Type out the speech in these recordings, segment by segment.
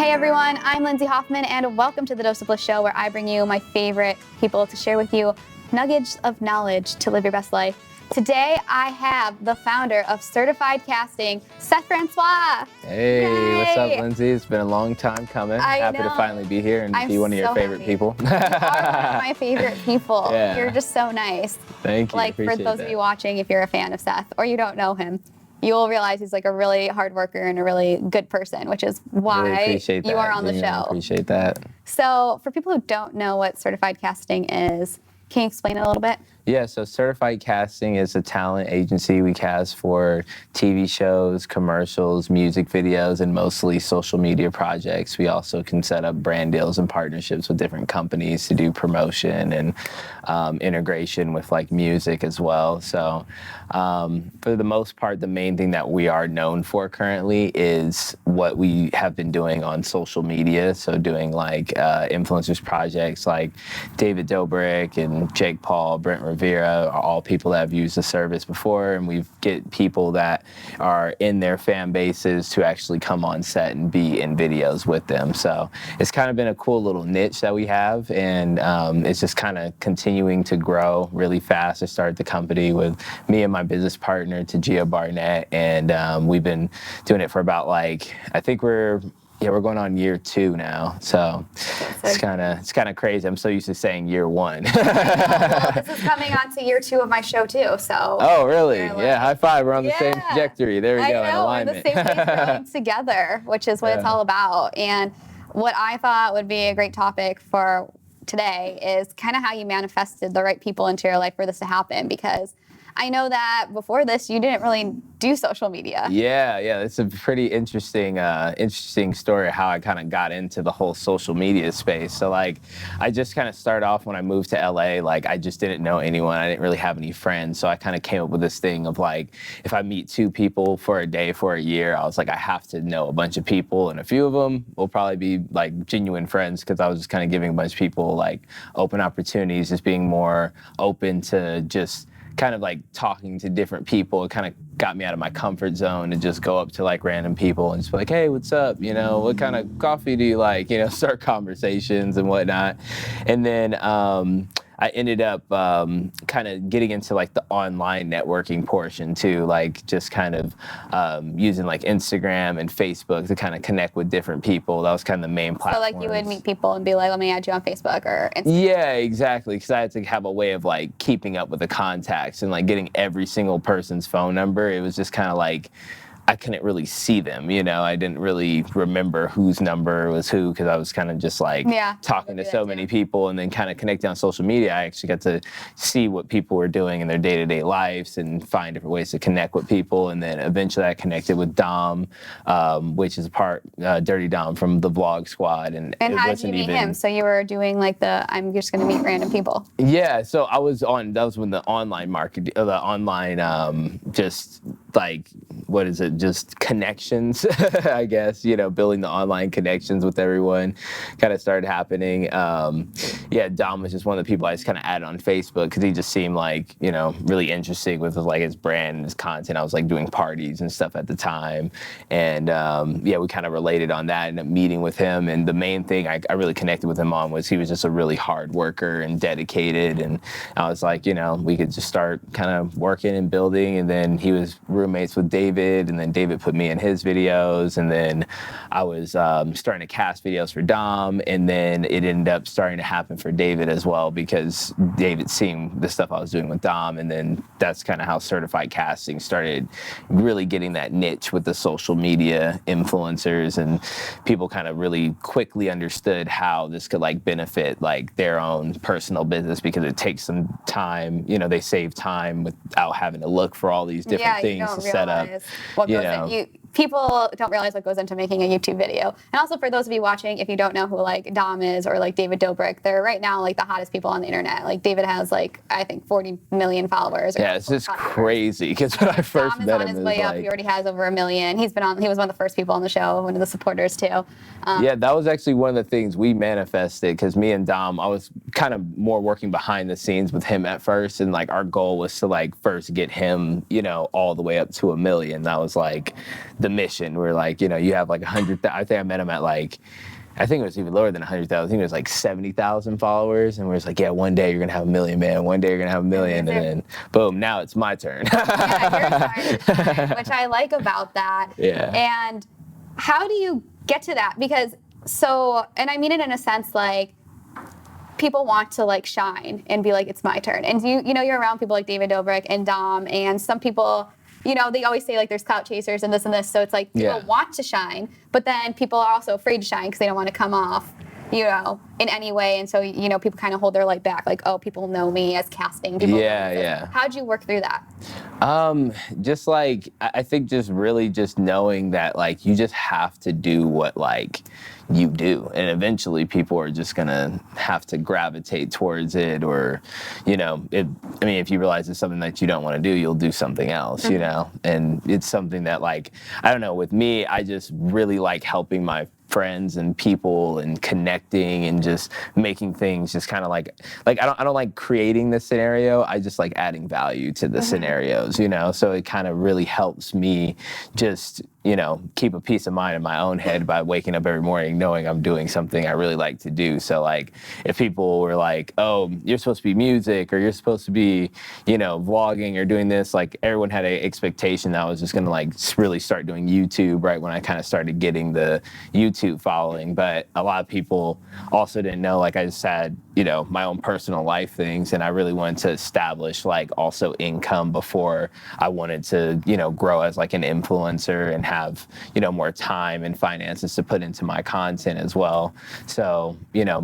Hey everyone, I'm Lindsay Hoffman and welcome to the Dose of Bliss show where I bring you my favorite people to share with you nuggets of knowledge to live your best life. Today I have the founder of Certified Casting, Seth Francois. Hey, Yay! What's up, Lindsay? It's been a long time coming. Happy to finally be here and be one of your favorite people. You are one of my favorite people. Yeah. You're just so nice. Thank you. Like for those of you watching, if you're a fan of Seth or you don't know him, you will realize he's like a really hard worker and a really good person, which is why you are on the show. I appreciate that. So for people who don't know what Certified Casting is, can you explain it a little bit? Yeah, so Certified Casting is a talent agency. We cast for TV shows, commercials, music videos, and mostly social media projects. We also can set up brand deals and partnerships with different companies to do promotion and integration with like music as well. So for the most part, the main thing that we are known for currently is what we have been doing on social media. So doing like influencers projects like David Dobrik and Jake Paul, Brent Rivera are all people that have used the service before, and we get people that are in their fan bases to actually come on set and be in videos with them. So it's kind of been a cool little niche that we have, and it's just kind of continuing to grow really fast. I started the company with me and my business partner, Tajia Barnett, and we've been doing it for about I think we're going on year 2 now, so it's kind of crazy. I'm so used to saying year 1. Well, this is coming on to year 2 of my show too, so. Oh, really? Yeah, high five. We're on the same trajectory. There we go. I know, we're in the same place growing together, which is what it's all about. And what I thought would be a great topic for today is kind of how you manifested the right people into your life for this to happen, because I know that before this, you didn't really do social media. Yeah, it's a pretty interesting story how I kind of got into the whole social media space. So I just kind of started off when I moved to LA, I just didn't know anyone. I didn't really have any friends. So I kind of came up with this thing of if I meet 2 people for a day for a year, I was like, I have to know a bunch of people, and a few of them will probably be genuine friends, because I was just kind of giving a bunch of people open opportunities, just being more open to just kind of talking to different people. It kind of got me out of my comfort zone to just go up to random people and just be like, hey, what's up? What kind of coffee do you like? Start conversations and whatnot. And then I ended up kind of getting into the online networking portion too, just kind of using Instagram and Facebook to kind of connect with different people. That was kind of the main platform. So you would meet people and be like, let me add you on Facebook or Instagram. Yeah, exactly. Because I had to have a way of keeping up with the contacts and getting every single person's phone number. It was just kind of I couldn't really see them, I didn't really remember whose number was who, because I was kind of just talking to so many people, and then kind of connecting on social media. I actually got to see what people were doing in their day-to-day lives and find different ways to connect with people. And then eventually I connected with Dom, which is Dirty Dom from the Vlog Squad. And how did you meet him? So you were doing I'm just going to meet random people. Yeah, so that was when the online market, just connections, I guess, building the online connections with everyone kind of started happening. Dom was just one of the people I just kind of added on Facebook, because he just seemed really interesting with his brand and his content. I was doing parties and stuff at the time. And we kind of related on that, and meeting with him. And the main thing I really connected with him on was he was just a really hard worker and dedicated. And I was we could just start kind of working and building. And then he was roommates with David, and then David put me in his videos, and then I was starting to cast videos for Dom, and then it ended up starting to happen for David as well, because David seen the stuff I was doing with Dom, and then that's kind of how Certified Casting started really getting that niche with the social media influencers, and people kind of really quickly understood how this could benefit their own personal business, because it takes some time, they save time without having to look for all these different things to set up. People don't realize what goes into making a YouTube video. And also for those of you watching, if you don't know who Dom is or David Dobrik, they're right now the hottest people on the internet. David has I think 40 million followers. Yeah, it's just crazy, because when I first met him, Dom is on his way up. He already has over 1 million. He was one of the first people on the show, one of the supporters too. That was actually one of the things we manifested, because me and Dom, I was kind of more working behind the scenes with him at first, and our goal was to first get him, all the way up to 1 million. That was the mission. We're like, you have like 100,000. I think I met him at like, I think it was even lower than 100,000. I think it was like 70,000 followers. And we're just like, yeah, one day you're going to have 1 million, man. One day you're going to have 1 million. And then boom, now it's my turn. Yeah, your turn, which I like about that. Yeah. And how do you get to that? Because and I mean it in a sense like, people want to like shine and be like, it's my turn. And you're around people like David Dobrik and Dom, and some people, they always say like there's clout chasers and this. So it's like people want to shine, but then people are also afraid to shine because they don't want to come off, in any way. And so, people kind of hold their light back, like, oh, people know me as casting. People How'd you work through that? Just like, I think just really just knowing that like you just have to do what like you do, and eventually people are just gonna have to gravitate towards it, or if you realize it's something that you don't want to do, you'll do something else. And it's something that like, I don't know, with me, I just really like helping my friends and people and connecting and just making things just kind of like I don't like creating the scenario. I just like adding value to the scenarios, so it kind of really helps me just keep a peace of mind in my own head by waking up every morning knowing I'm doing something I really like to do. So like if people were like, oh, you're supposed to be music, or you're supposed to be vlogging or doing this, like everyone had an expectation that I was just gonna like really start doing YouTube right when I kind of started getting the YouTube following. But a lot of people also didn't know, like I just had my own personal life things, and I really wanted to establish like also income before I wanted to grow as like an influencer and have more time and finances to put into my content as well. So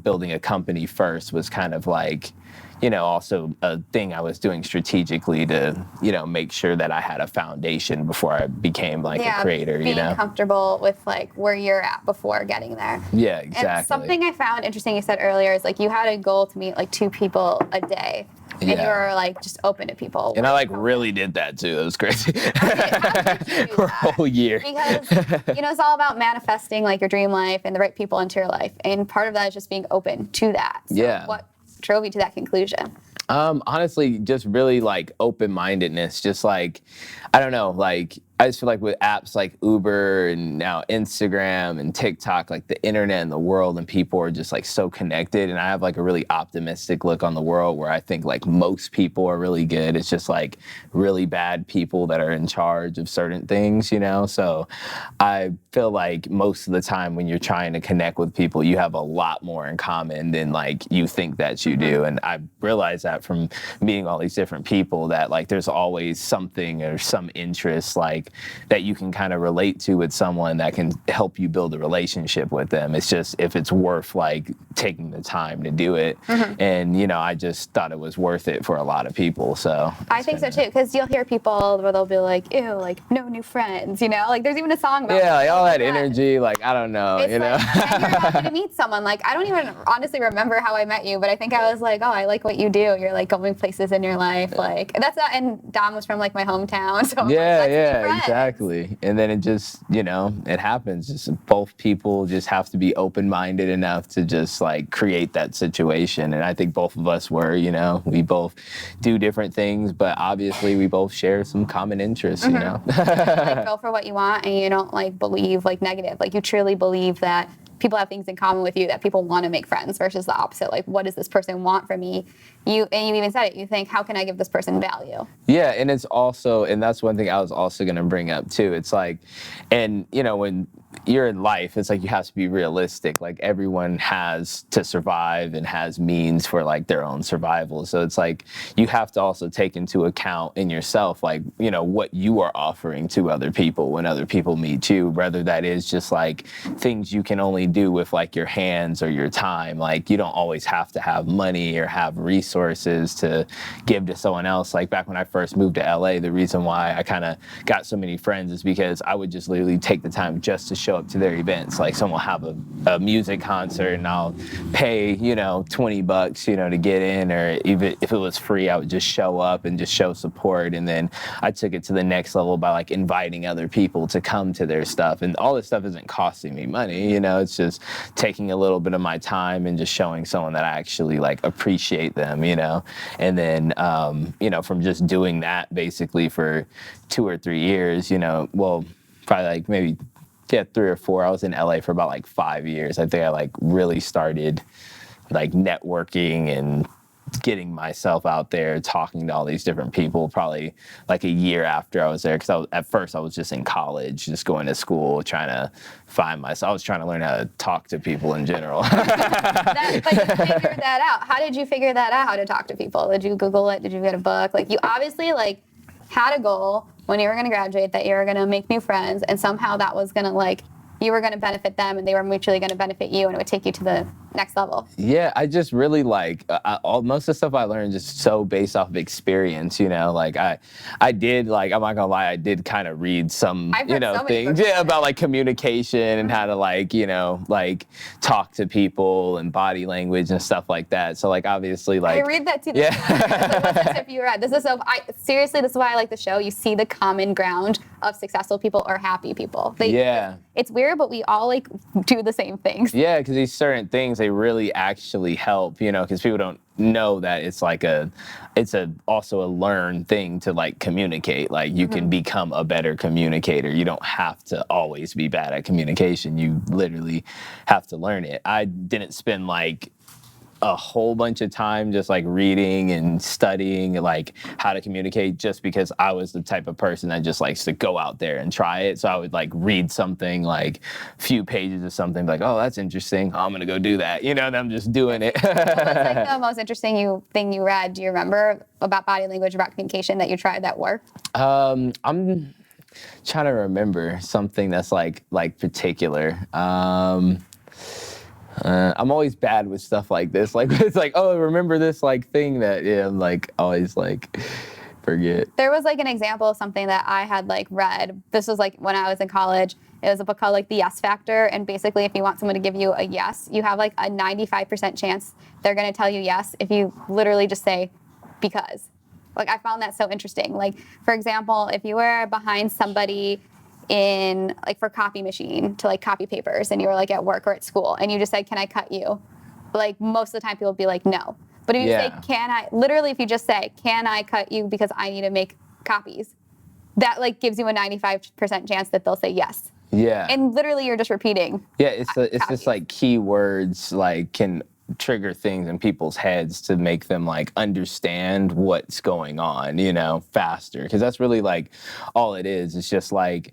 building a company first was kind of like also a thing I was doing strategically to make sure that I had a foundation before I became like a creator. Being comfortable with like where you're at before getting there. Yeah, exactly. And something I found interesting you said earlier is like you had a goal to meet like 2 people a day. And you were like just open to people. And I like really did that too. It was crazy. How did you do For a that? whole year. Because it's all about manifesting like your dream life and the right people into your life. And part of that is just being open to that. So what drove you to that conclusion? Honestly, just really like open-mindedness. Just like, I don't know, like I just feel like with apps like Uber and now Instagram and TikTok, like the internet and the world and people are just like so connected. And I have like a really optimistic look on the world where I think like most people are really good. It's just like really bad people that are in charge of certain things, So I feel like most of the time when you're trying to connect with people, you have a lot more in common than like you think that you do. And I realized that from meeting all these different people that like there's always something or some interest like that you can kind of relate to with someone that can help you build a relationship with them. It's just if it's worth like taking the time to do it. And I just thought it was worth it for a lot of people. So I think so too, because you'll hear people where they'll be like, ew, like no new friends, like there's even a song about like all that energy, like I don't know, it's like, and you're happy to meet someone. Like I don't even honestly remember how I met you, but I think I was like, oh, I like what you do. You're like going places in your life, like that's not. And Dom was from like my hometown, so exactly. And then it just it happens. Just both people just have to be open-minded enough to just like create that situation. And I think both of us were. We both do different things, but obviously we both share some common interests. Like go for what you want, and you don't like believe like negative. Like you truly believe that people have things in common with you, that people want to make friends versus the opposite. Like, what does this person want from me? You even said it. You think, how can I give this person value? Yeah, and it's also, and that's one thing I was also going to bring up too. It's like, and when you're in life, it's like you have to be realistic. Like everyone has to survive and has means for like their own survival. So it's like you have to also take into account in yourself, like, what you are offering to other people when other people meet you, whether that is just like things you can only do with like your hands or your time. Like you don't always have to have money or have resources to give to someone else. Like back when I first moved to LA, the reason why I kind of got so many friends is because I would just literally take the time just to show up to their events. Like someone will have a music concert and I'll pay, $20, to get in, or even if it was free, I would just show up and just show support. And then I took it to the next level by like inviting other people to come to their stuff. And all this stuff isn't costing me money, it's just taking a little bit of my time and just showing someone that I actually like appreciate them, and then, from just doing that basically for 2 or 3 years, probably like maybe 3 or 4. I was in LA for about like 5 years. I think I like really started like networking and getting myself out there, talking to all these different people, probably like a year after I was there. Because at first I was just in college, just going to school, trying to find myself. I was trying to learn how to talk to people in general. But you figured that out. How did you figure that out, how to talk to people? Did you Google it? Did you get a book? Like, you obviously like had a goal when you were going to graduate that you were going to make new friends, and somehow that was going to like, you were going to benefit them and they were mutually going to benefit you, and it would take you to the next level. Yeah, I just really like most of the stuff I learned just so based off of experience, you know. Like I did, like, I'm not gonna lie, I did kind of read some, you know, so things about like communication and how to like, you know, like talk to people and body language and stuff like that. So like obviously like I read that too. Yeah. So what's the tip you read? This is so seriously, this is why I like the show. You see the common ground of successful people or happy people. It's weird, but we all like do the same things. Yeah, because these certain things, they really actually help, you know, because people don't know that it's like also a learned thing to like communicate. Like you can become a better communicator. You don't have to always be bad at communication. You literally have to learn it. I didn't spend like a whole bunch of time just like reading and studying like how to communicate, just because I was the type of person that just likes to go out there and try it. So I would like read something, like a few pages of something, like, oh, that's interesting, I'm gonna go do that, you know, and I'm just doing it. What's like the most interesting thing you read? Do you remember about body language, about communication that you tried that worked? I'm trying to remember something that's like particular. I'm always bad with stuff like this. Like, it's like, oh, remember this like thing that, yeah, I'm like always like forget. There was like an example of something that I had like read. This was like when I was in college. It was a book called like The Yes Factor. And basically if you want someone to give you a yes, you have like a 95% chance they're going to tell you yes if you literally just say because. Like, I found that so interesting. Like, for example, if you were behind somebody in like for copy machine to like copy papers, and you were like at work or at school, and you just said, can I cut you? Like, most of the time people will be like, no. But if you say, if you just say, can I cut you because I need to make copies, that like gives you a 95% chance that they'll say yes. Yeah. And literally you're just repeating. Yeah, it's just like keywords like can trigger things in people's heads to make them like understand what's going on, you know, faster. Because that's really like all it is. It's just like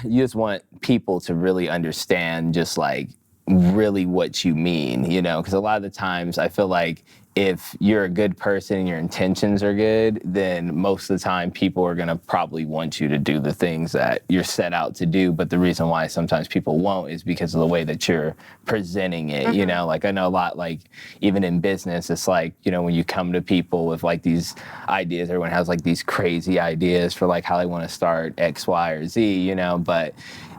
you just want people to really understand just like really what you mean, you know, because a lot of the times I feel like if you're a good person and your intentions are good, then most of the time people are going to probably want you to do the things that you're set out to do. But the reason why sometimes people won't is because of the way that you're presenting it, you know, like I know a lot, like even in business, it's like, you know, when you come to people with like these ideas, everyone has like these crazy ideas for like how they want to start X, Y, or Z, you know, but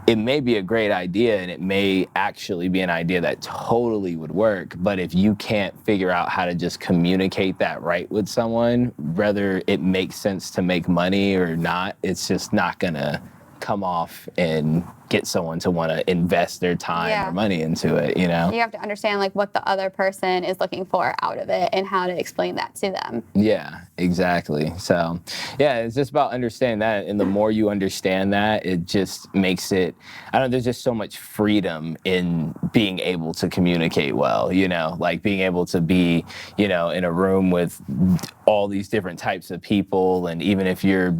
it may be a great idea and it may actually be an idea that totally would work, but if you can't figure out how to just communicate that right with someone, whether it makes sense to make money or not, it's just not gonna come off and get someone to want to invest their time or money into it, you know? You have to understand like what the other person is looking for out of it and how to explain that to them. Yeah, exactly. So yeah, it's just about understanding that. And the more you understand that, it just makes it, I don't know, there's just so much freedom in being able to communicate well, you know, like being able to be, you know, in a room with all these different types of people. And even if you're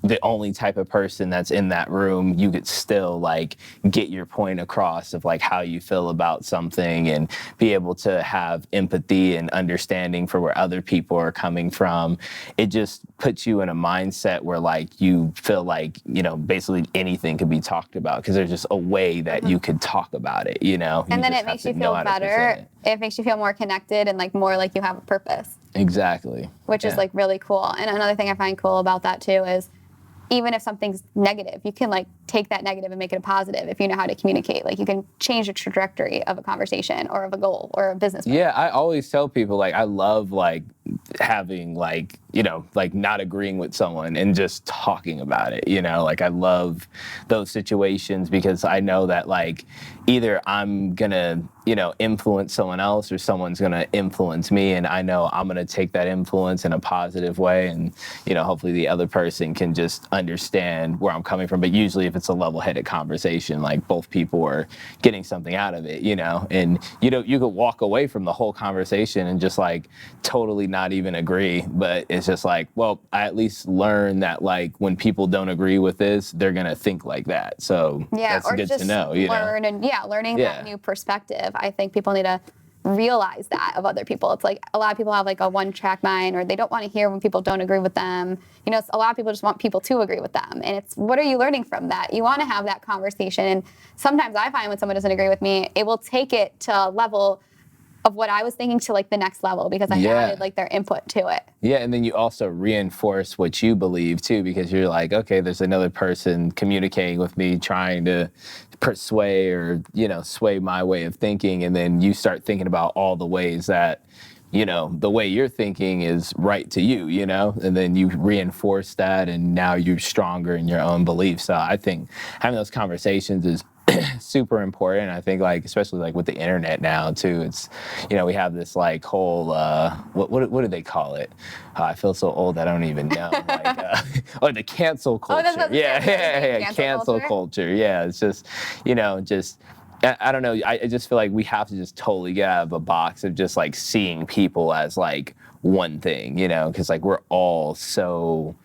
the only type of person that's in that room, you could still like get your point across of like how you feel about something and be able to have empathy and understanding for where other people are coming from. It just puts you in a mindset where like you feel like, you know, basically anything could be talked about because there's just a way that you could talk about it, you know? And then it makes you feel better. It makes you feel more connected and like more like you have a purpose. Exactly. Which is like really cool. And another thing I find cool about that too is even if something's negative, you can like take that negative and make it a positive if you know how to communicate. Like you can change the trajectory of a conversation or of a goal or a business plan. Yeah, I always tell people like I love like having like, like not agreeing with someone and just talking about it, like I love those situations because I know that like either I'm gonna, influence someone else or someone's gonna influence me, and I know I'm gonna take that influence in a positive way, and hopefully the other person can just understand where I'm coming from. But usually if it's a level-headed conversation, like both people are getting something out of it, and you could walk away from the whole conversation and just like totally not even agree, but it's just like, well, I at least learned that like when people don't agree with this, they're gonna think like that. So that's good to know. Learning that new perspective. I think people need to realize that of other people. It's like a lot of people have like a one-track mind, or they don't want to hear when people don't agree with them. A lot of people just want people to agree with them. And it's, what are you learning from that? You want to have that conversation. And sometimes I find when someone doesn't agree with me, it will take it to a level of what I was thinking to like the next level because I added like their input to it. Yeah, and then you also reinforce what you believe too, because you're like, okay, there's another person communicating with me, trying to persuade or, sway my way of thinking, and then you start thinking about all the ways that, the way you're thinking is right to you, and then you reinforce that, and now you're stronger in your own beliefs. So I think having those conversations is super important. I think like, especially like with the internet now too, it's, we have this like whole, what do they call it? I feel so old that I don't even know. Like, the cancel culture. Cancel culture. Yeah. It's just, I don't know. I just feel like we have to just totally get out of a box of just like seeing people as like one thing, because like we're all so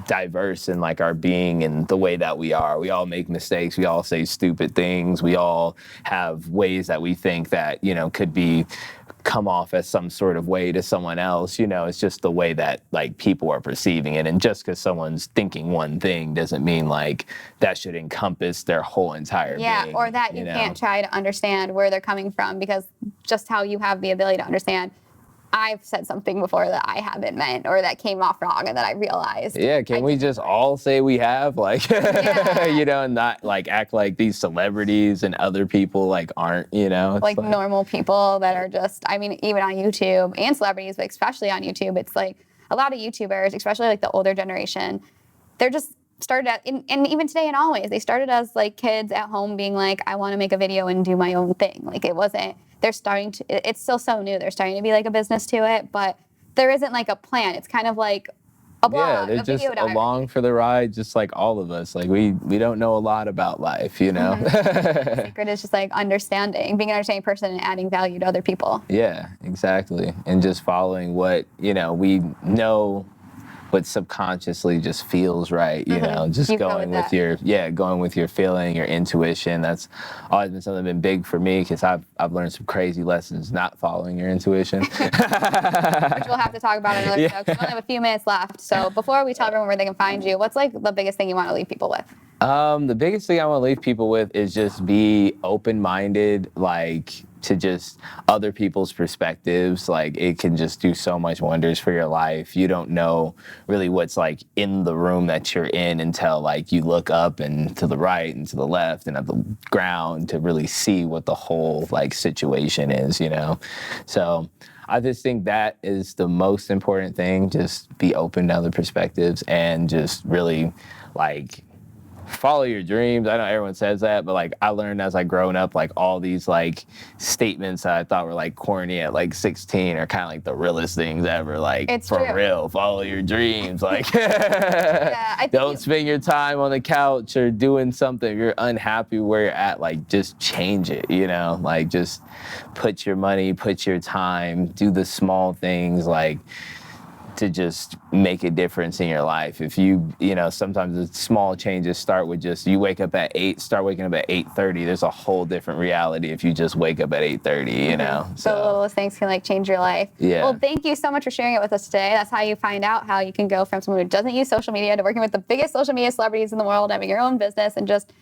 diverse in like our being and the way that we are. We all make mistakes. We all say stupid things. We all have ways that we think that, could be come off as some sort of way to someone else. It's just the way that like people are perceiving it. And just because someone's thinking one thing doesn't mean like that should encompass their whole entire being. Or that you can't try to understand where they're coming from, because just how you have the ability to understand, I've said something before that I haven't meant or that came off wrong and that I realized. Yeah, can we just all say we have, like, and not like act like these celebrities and other people like aren't, like normal people that are just, even on YouTube and celebrities, but especially on YouTube, it's like a lot of YouTubers, especially like the older generation, they're just started at, and even today and always, they started as like kids at home being like, I want to make a video and do my own thing. Like it wasn't, it's still so new. There's starting to be like a business to it, but there isn't like a plan. It's kind of like a blog, they're just along for the ride, just like all of us. Like we don't know a lot about life, The secret is just like understanding, being an understanding person and adding value to other people. Yeah, exactly. And just following what, we know, but subconsciously just feels right, just going with your feeling, your intuition. That's always been something that's been big for me, because I've learned some crazy lessons not following your intuition. Which we'll have to talk about in another show, 'cause we only have a few minutes left. So before we tell everyone where they can find you, what's like the biggest thing you want to leave people with? The biggest thing I want to leave people with is just be open-minded, like to just other people's perspectives. Like it can just do so much wonders for your life. You don't know really what's like in the room that you're in until like you look up and to the right and to the left and at the ground to really see what the whole like situation is, So I just think that is the most important thing. Just be open to other perspectives and just really like follow your dreams. I know everyone says that, but like I learned as I grown up, like all these like statements that I thought were like corny at like 16 are kind of like the realest things ever. Like it's for true. Real, follow your dreams. Like don't spend your time on the couch or doing something. If you're unhappy where you're at, like just change it, like just put your money, put your time, do the small things, like to just make a difference in your life. If sometimes the small changes start with just, you wake up at 8, start waking up at 8:30. There's a whole different reality if you just wake up at 8:30, So the littlest things can like change your life. Yeah. Well, thank you so much for sharing it with us today. That's how you find out how you can go from someone who doesn't use social media to working with the biggest social media celebrities in the world, having your own business, and just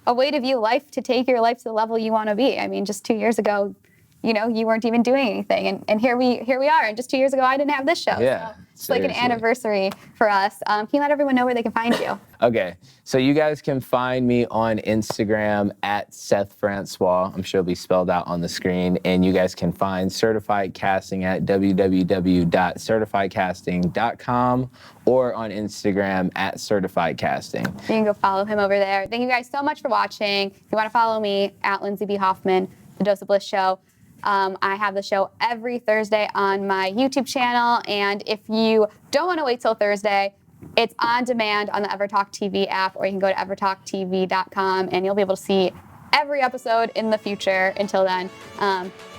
a way to view life, to take your life to the level you want to be. Just 2 years ago, you weren't even doing anything. And here we are. And just 2 years ago, I didn't have this show. Yeah. So it's like an anniversary for us. Can you let everyone know where they can find you? Okay, so you guys can find me on Instagram at Seth Francois. I'm sure it'll be spelled out on the screen. And you guys can find Certified Casting at www.certifiedcasting.com or on Instagram at Certified Casting. You can go follow him over there. Thank you guys so much for watching. If you want to follow me, at Lindsay B. Hoffman, The Dose of Bliss Show. I have the show every Thursday on my YouTube channel. And if you don't want to wait till Thursday, it's on demand on the EverTalk TV app, or you can go to evertalktv.com and you'll be able to see every episode in the future. Until then,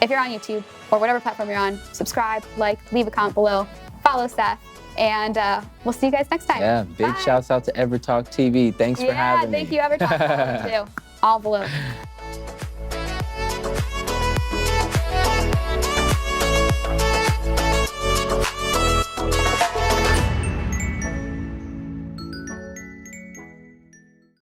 if you're on YouTube or whatever platform you're on, subscribe, leave a comment below, follow Seth, and we'll see you guys next time. Yeah, big shouts out to EverTalk TV. Thanks for having me. Yeah, thank you, EverTalk, too. All below.